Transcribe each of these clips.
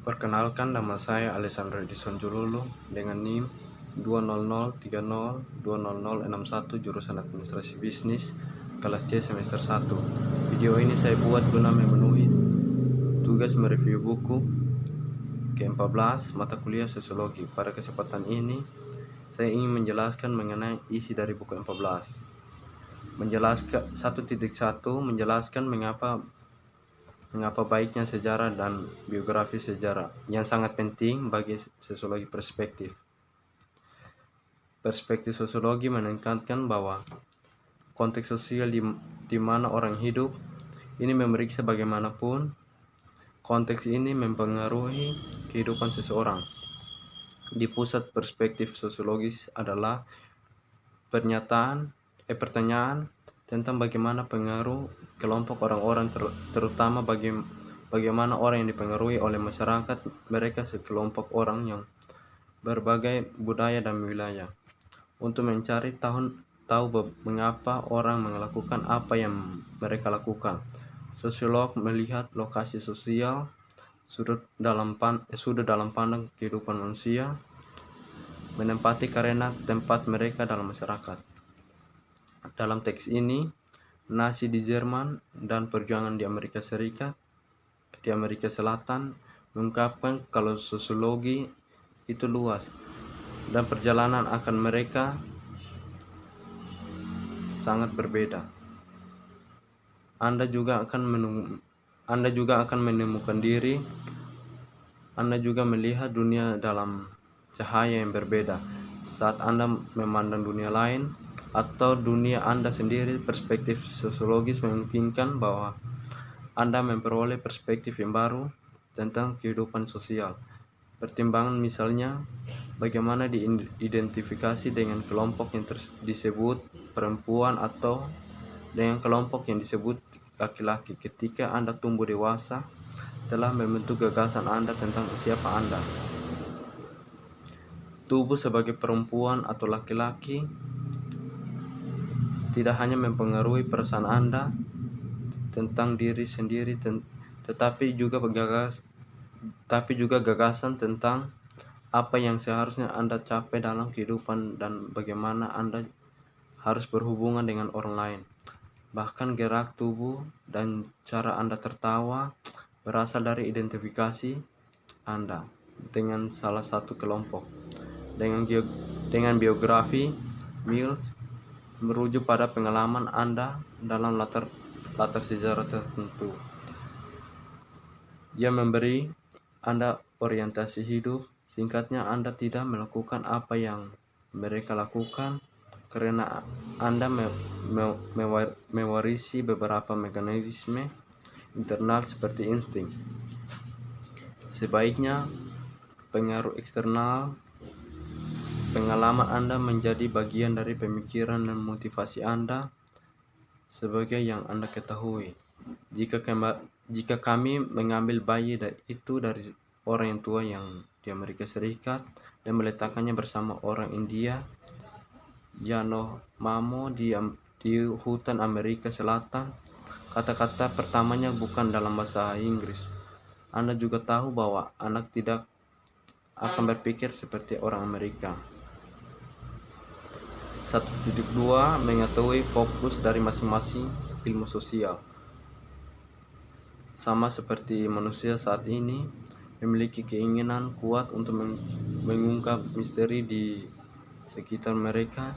Perkenalkan, nama saya Alessandro Edison Jululu dengan NIM 20030200061 jurusan Administrasi Bisnis kelas C semester 1. Video ini saya buat guna memenuhi tugas mereview buku ke-14 mata kuliah Sosiologi. Pada kesempatan ini saya ingin menjelaskan mengenai isi dari buku 14. Menjelaskan 1.1 menjelaskan mengapa baiknya sejarah dan biografi sejarah yang sangat penting bagi sosiologi perspektif. Perspektif sosiologi menekankan bahwa konteks sosial di mana orang hidup ini memeriksa bagaimanapun konteks ini mempengaruhi kehidupan seseorang. Di pusat perspektif sosiologis adalah pertanyaan tentang bagaimana pengaruh kelompok orang-orang terutama bagaimana orang yang dipengaruhi oleh masyarakat mereka sekelompok orang yang berbagai budaya dan wilayah. Untuk mencari tahu mengapa orang melakukan apa yang mereka lakukan, sosiolog melihat lokasi sosial, sudut dalam pandang kehidupan manusia, menempati karena tempat mereka dalam masyarakat. Dalam teks ini, Nazi di Jerman dan perjuangan di Amerika Selatan mengungkapkan kalau sosiologi itu luas dan perjalanan akan mereka sangat berbeda. Anda juga akan menemukan diri Anda juga melihat dunia dalam cahaya yang berbeda saat Anda memandang dunia lain atau dunia Anda sendiri. Perspektif sosiologis memungkinkan bahwa Anda memperoleh perspektif yang baru tentang kehidupan sosial. Pertimbangan misalnya, bagaimana diidentifikasi dengan kelompok yang disebut perempuan atau dengan kelompok yang disebut laki-laki ketika Anda tumbuh dewasa telah membentuk gagasan Anda tentang siapa Anda. Tubuh sebagai perempuan atau laki-laki tidak hanya mempengaruhi perasaan Anda tentang diri sendiri, tetapi juga gagasan tentang apa yang seharusnya Anda capai dalam kehidupan dan bagaimana Anda harus berhubungan dengan orang lain. Bahkan gerak tubuh dan cara Anda tertawa berasal dari identifikasi Anda dengan salah satu kelompok. Dengan biografi, Mills merujuk pada pengalaman Anda dalam latar sejarah tertentu. Dia memberi Anda orientasi hidup. Singkatnya, Anda tidak melakukan apa yang mereka lakukan karena Anda mewarisi beberapa mekanisme internal seperti insting. Sebaiknya, pengaruh eksternal pengalaman Anda menjadi bagian dari pemikiran dan motivasi Anda sebagai yang Anda ketahui. Jika kami mengambil bayi itu dari orang yang tua yang di Amerika Serikat dan meletakkannya bersama orang India Yanomamo di hutan Amerika Selatan, kata-kata pertamanya bukan dalam bahasa Inggris. Anda juga tahu bahwa anak tidak akan berpikir seperti orang Amerika. 1.2 mengetahui fokus dari masing-masing ilmu sosial. Sama seperti manusia saat ini memiliki keinginan kuat untuk mengungkap misteri di sekitar mereka.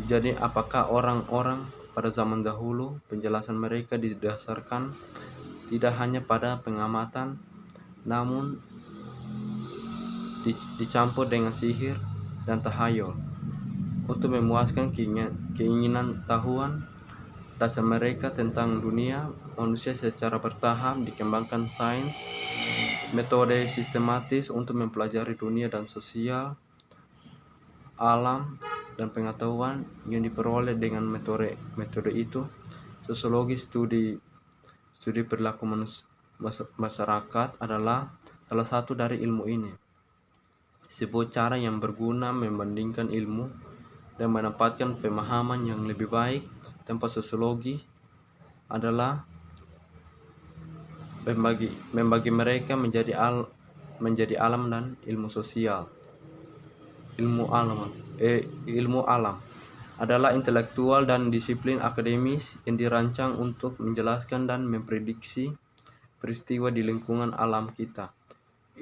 Jadi apakah orang-orang pada zaman dahulu penjelasan mereka didasarkan tidak hanya pada pengamatan, namun dicampur dengan sihir dan tahayul untuk memuaskan keinginan tahuan dasar mereka tentang dunia manusia. Secara bertahap dikembangkan sains, metode sistematis untuk mempelajari dunia dan sosial, alam, dan pengetahuan yang diperoleh dengan metode itu. Sosiologi studi perilaku masyarakat adalah salah satu dari ilmu ini. Sebuah cara yang berguna membandingkan ilmu dan mendapatkan pemahaman yang lebih baik tanpa sosiologi adalah membagi mereka menjadi menjadi alam dan ilmu sosial. Ilmu alam adalah intelektual dan disiplin akademis yang dirancang untuk menjelaskan dan memprediksi peristiwa di lingkungan alam kita.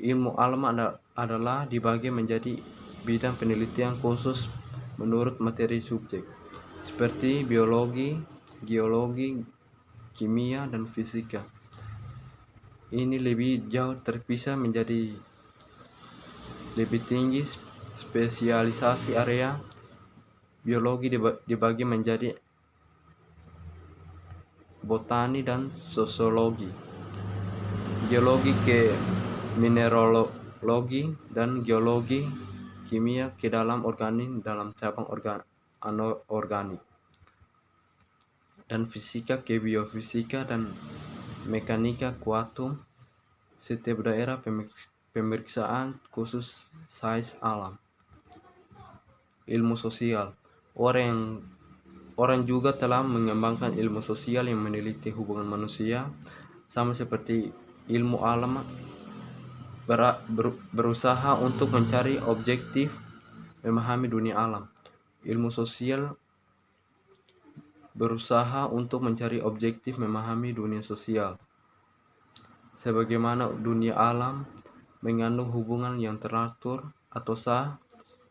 Ilmu alam adalah dibagi menjadi bidang penelitian khusus menurut materi subjek, seperti biologi, geologi, kimia, dan fisika. Ini lebih jauh terpisah menjadi lebih tinggi spesialisasi area. Biologi dibagi menjadi botani dan sosiologi, geologi ke mineralogi, dan geologi kimia ke dalam organik dalam cabang anorganik, dan fisika ke biofisika dan mekanika kuantum. Setiap daerah pemeriksaan khusus sains alam. Ilmu sosial. Orang juga telah mengembangkan ilmu sosial yang meneliti hubungan manusia, sama seperti ilmu alam berusaha untuk mencari objektif memahami dunia alam. Ilmu sosial berusaha untuk mencari objektif memahami dunia sosial. Sebagaimana dunia alam mengandung hubungan yang teratur atau sah,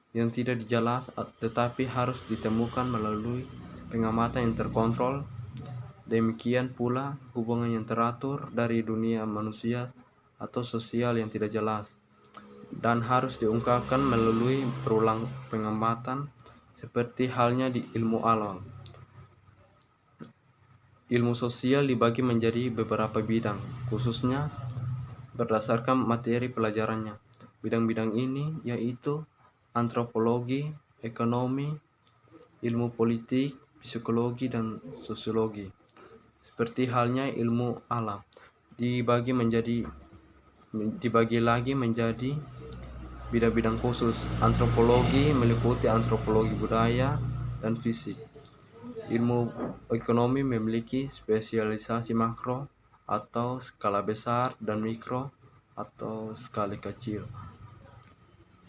yang tidak dijelas tetapi harus ditemukan melalui pengamatan yang terkontrol. Demikian pula hubungan yang teratur dari dunia manusia atau sosial yang tidak jelas dan harus diungkapkan melalui berulang pengamatan, seperti halnya di ilmu alam. Ilmu sosial dibagi menjadi beberapa bidang, khususnya berdasarkan materi pelajarannya. Bidang-bidang ini yaitu antropologi, ekonomi, ilmu politik, psikologi, dan sosiologi. Seperti halnya ilmu alam, dibagi lagi menjadi bidang-bidang khusus. Antropologi meliputi antropologi budaya dan fisik. Ilmu ekonomi memiliki spesialisasi makro atau skala besar dan mikro atau skala kecil.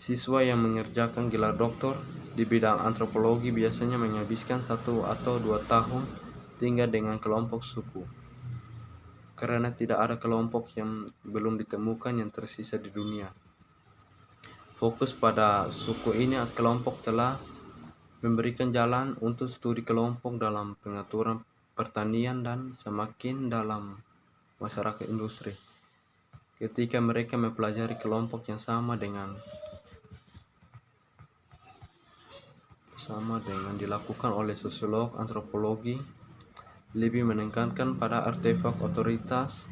Siswa yang mengerjakan gelar doktor di bidang antropologi biasanya menghabiskan 1 atau 2 tahun tinggal dengan kelompok suku, karena tidak ada kelompok yang belum ditemukan yang tersisa di dunia. Fokus pada suku ini, kelompok telah memberikan jalan untuk studi kelompok dalam pengaturan pertanian dan semakin dalam masyarakat industri. Ketika mereka mempelajari kelompok yang sama dengan dilakukan oleh sosiolog, antropologi lebih menekankan pada artefak otoritas,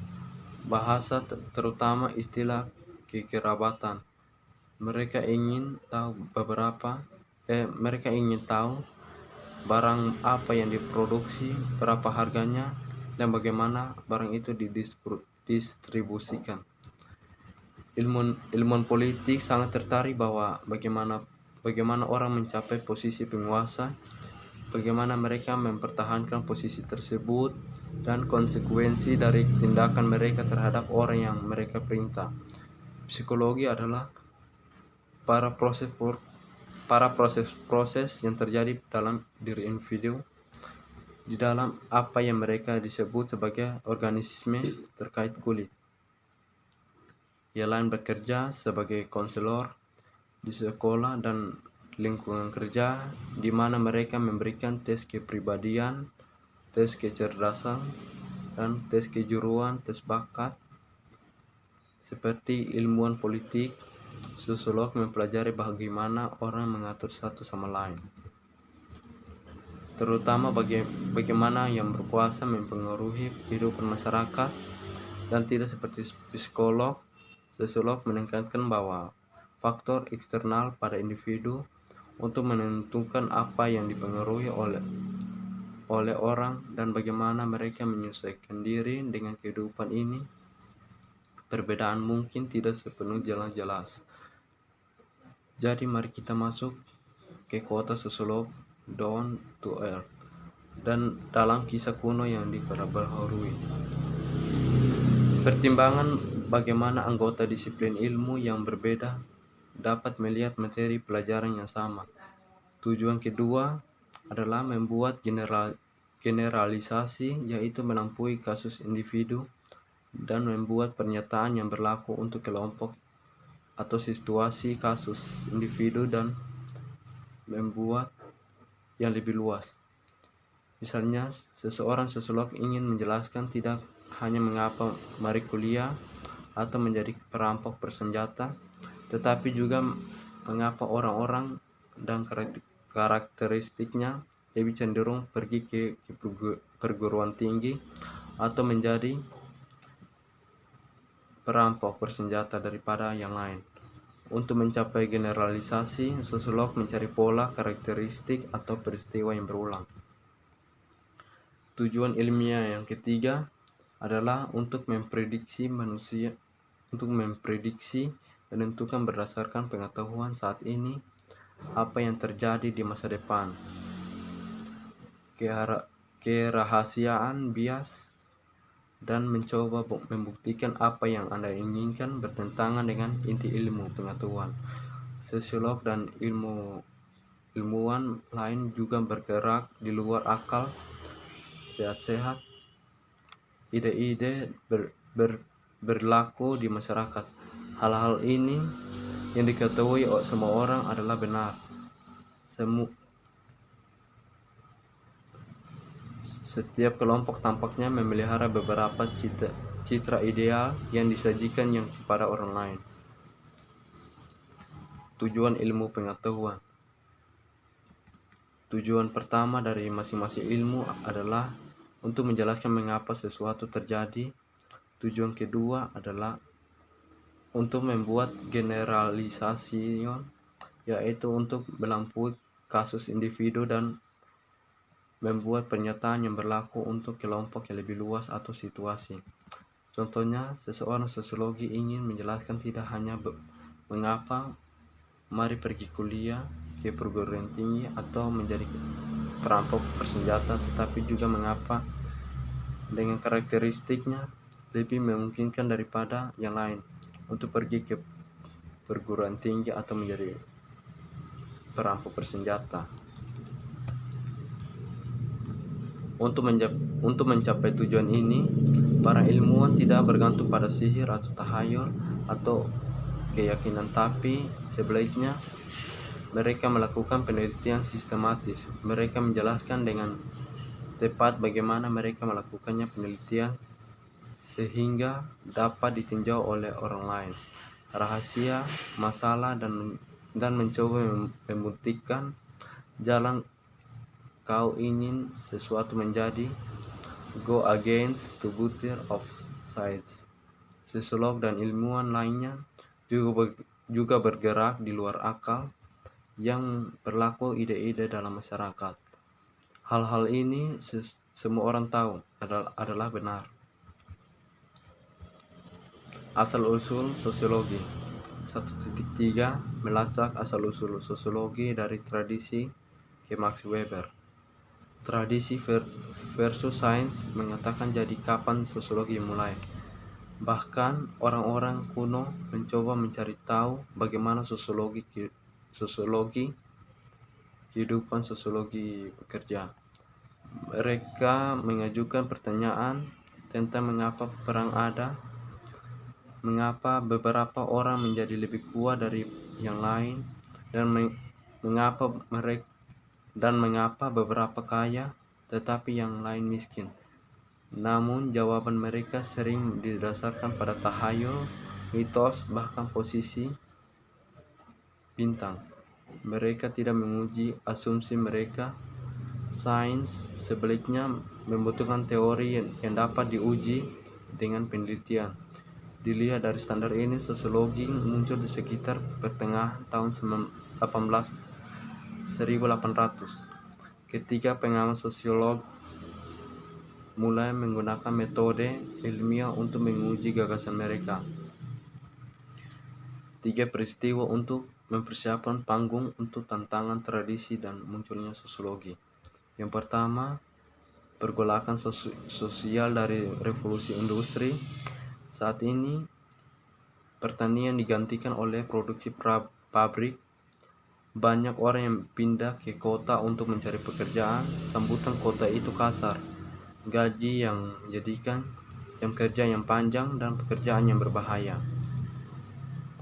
bahasa, terutama istilah kekerabatan. Mereka ingin tahu barang apa yang diproduksi, berapa harganya, dan bagaimana barang itu didistribusikan. Ilmuwan politik sangat tertarik bahwa bagaimana orang mencapai posisi penguasa, bagaimana mereka mempertahankan posisi tersebut, dan konsekuensi dari tindakan mereka terhadap orang yang mereka perintah. Psikologi adalah para proses yang terjadi dalam diri individu di dalam apa yang mereka disebut sebagai organisme terkait kulit. Ia lain bekerja sebagai konselor di sekolah dan lingkungan kerja, di mana mereka memberikan tes kepribadian, tes kecerdasan, dan tes kejuruan, tes bakat. Seperti ilmuwan politik, sosiolog mempelajari bagaimana orang mengatur satu sama lain, terutama bagaimana yang berkuasa mempengaruhi kehidupan masyarakat, dan tidak seperti psikolog. Sosiolog menekankan bahwa faktor eksternal pada individu untuk menentukan apa yang dipengaruhi oleh orang dan bagaimana mereka menyesuaikan diri dengan kehidupan ini. Perbedaan mungkin tidak sepenuhnya jelas. Jadi mari kita masuk ke kota sosiolog Down to Earth dan dalam kisah kuno yang diperbaharui. Pertimbangan bagaimana anggota disiplin ilmu yang berbeda dapat melihat materi pelajaran yang sama. Tujuan kedua adalah membuat generalisasi, yaitu melampaui kasus individu dan membuat pernyataan yang berlaku untuk kelompok atau situasi kasus individu dan membuat yang lebih luas. Misalnya, seseorang sosiolog ingin menjelaskan tidak hanya mengapa Marie Curie atau menjadi perampok bersenjata, tetapi juga mengapa orang-orang dan karakteristiknya lebih cenderung pergi ke perguruan tinggi atau menjadi perampok bersenjata daripada yang lain. Untuk mencapai generalisasi, sosiolog mencari pola, karakteristik, atau peristiwa yang berulang. Tujuan ilmiah yang ketiga adalah untuk memprediksi manusia, untuk memprediksi dan menentukan berdasarkan pengetahuan saat ini apa yang terjadi di masa depan. Kerahasiaan, bias, dan mencoba membuktikan apa yang Anda inginkan bertentangan dengan inti ilmu pengetahuan. Sosiolog dan ilmuwan lain juga bergerak di luar akal sehat-sehat. Ide-ide berlaku di masyarakat. Hal-hal ini yang diketahui semua orang adalah benar. Setiap kelompok tampaknya memelihara beberapa citra ideal yang disajikan yang kepada orang lain. Tujuan ilmu pengetahuan. Tujuan pertama dari masing-masing ilmu adalah untuk menjelaskan mengapa sesuatu terjadi. Tujuan kedua adalah untuk membuat generalisasi, yaitu untuk melampaui kasus individu dan membuat pernyataan yang berlaku untuk kelompok yang lebih luas atau situasi. Contohnya, seseorang sosiologi ingin menjelaskan tidak hanya mengapa Marie pergi kuliah ke perguruan tinggi atau menjadi perampok bersenjata, tetapi juga mengapa dengan karakteristiknya lebih memungkinkan daripada yang lain untuk pergi ke perguruan tinggi atau menjadi perampok bersenjata. Untuk mencapai tujuan ini, para ilmuwan tidak bergantung pada sihir atau tahayul atau keyakinan, tapi sebaliknya mereka melakukan penelitian sistematis. Mereka menjelaskan dengan tepat bagaimana mereka melakukannya penelitian sehingga dapat ditinjau oleh orang lain. Rahasia, masalah, dan mencoba membuktikan jalan kau ingin sesuatu menjadi go against the butter of science. Sosiolog dan ilmuwan lainnya juga bergerak di luar akal yang berlaku ide-ide dalam masyarakat. Hal-hal ini semua orang tahu adalah benar. Asal-usul sosiologi. 1.3 melacak asal-usul sosiologi dari tradisi ke Max Weber. Tradisi versus sains mengatakan jadi kapan sosiologi mulai. Bahkan orang-orang kuno mencoba mencari tahu bagaimana sosiologi kehidupan, sosiologi bekerja. Mereka mengajukan pertanyaan tentang mengapa perang ada, mengapa beberapa orang menjadi lebih kuat dari yang lain, dan mengapa beberapa kaya tetapi yang lain miskin. Namun jawaban mereka sering didasarkan pada tahayul, mitos, bahkan posisi bintang. Mereka tidak menguji asumsi mereka. Sains sebaliknya membutuhkan teori yang dapat diuji dengan penelitian. Dilihat dari standar ini, sosiologi muncul di sekitar pertengahan tahun 1800 ketika pengamat sosiolog mulai menggunakan metode ilmiah untuk menguji gagasan mereka. 3 peristiwa untuk mempersiapkan panggung untuk tantangan tradisi dan munculnya sosiologi. Yang pertama, pergolakan sosial dari revolusi industri. Saat ini pertanian digantikan oleh produksi pabrik. Banyak orang yang pindah ke kota untuk mencari pekerjaan. Sambutan kota itu kasar, gaji yang menjadikan, jam kerja yang panjang, dan pekerjaan yang berbahaya.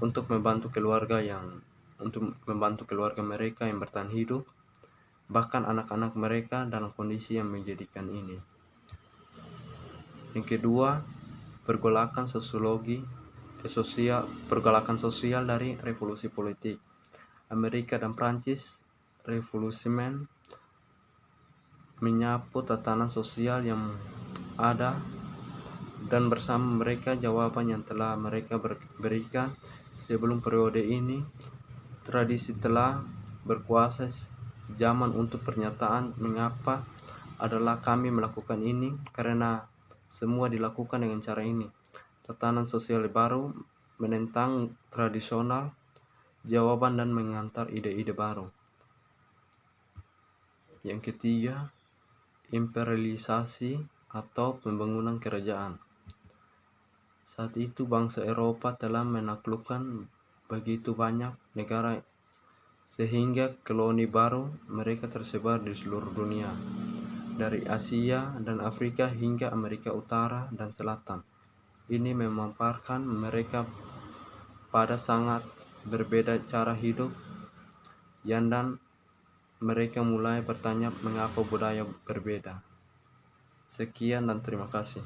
Untuk membantu keluarga mereka yang bertahan hidup, bahkan anak-anak mereka dalam kondisi yang menjadikan ini. Yang kedua, pergolakan sosial dari revolusi politik. Amerika dan Prancis revolusimen menyapu tatanan sosial yang ada, dan bersama mereka jawaban yang telah mereka berikan sebelum periode ini. Tradisi telah berkuasa zaman untuk pernyataan mengapa adalah kami melakukan ini karena semua dilakukan dengan cara ini. Tatanan sosial baru menentang tradisional, jawaban dan mengantar ide-ide baru. Yang ketiga, imperialisasi atau pembangunan kerajaan. Saat itu bangsa Eropa telah menaklukkan begitu banyak negara sehingga koloni baru mereka tersebar di seluruh dunia, dari Asia dan Afrika hingga Amerika Utara dan Selatan. Ini memaparkan mereka pada sangat berbeda cara hidup, dan mereka mulai bertanya mengapa budaya berbeda. Sekian dan terima kasih.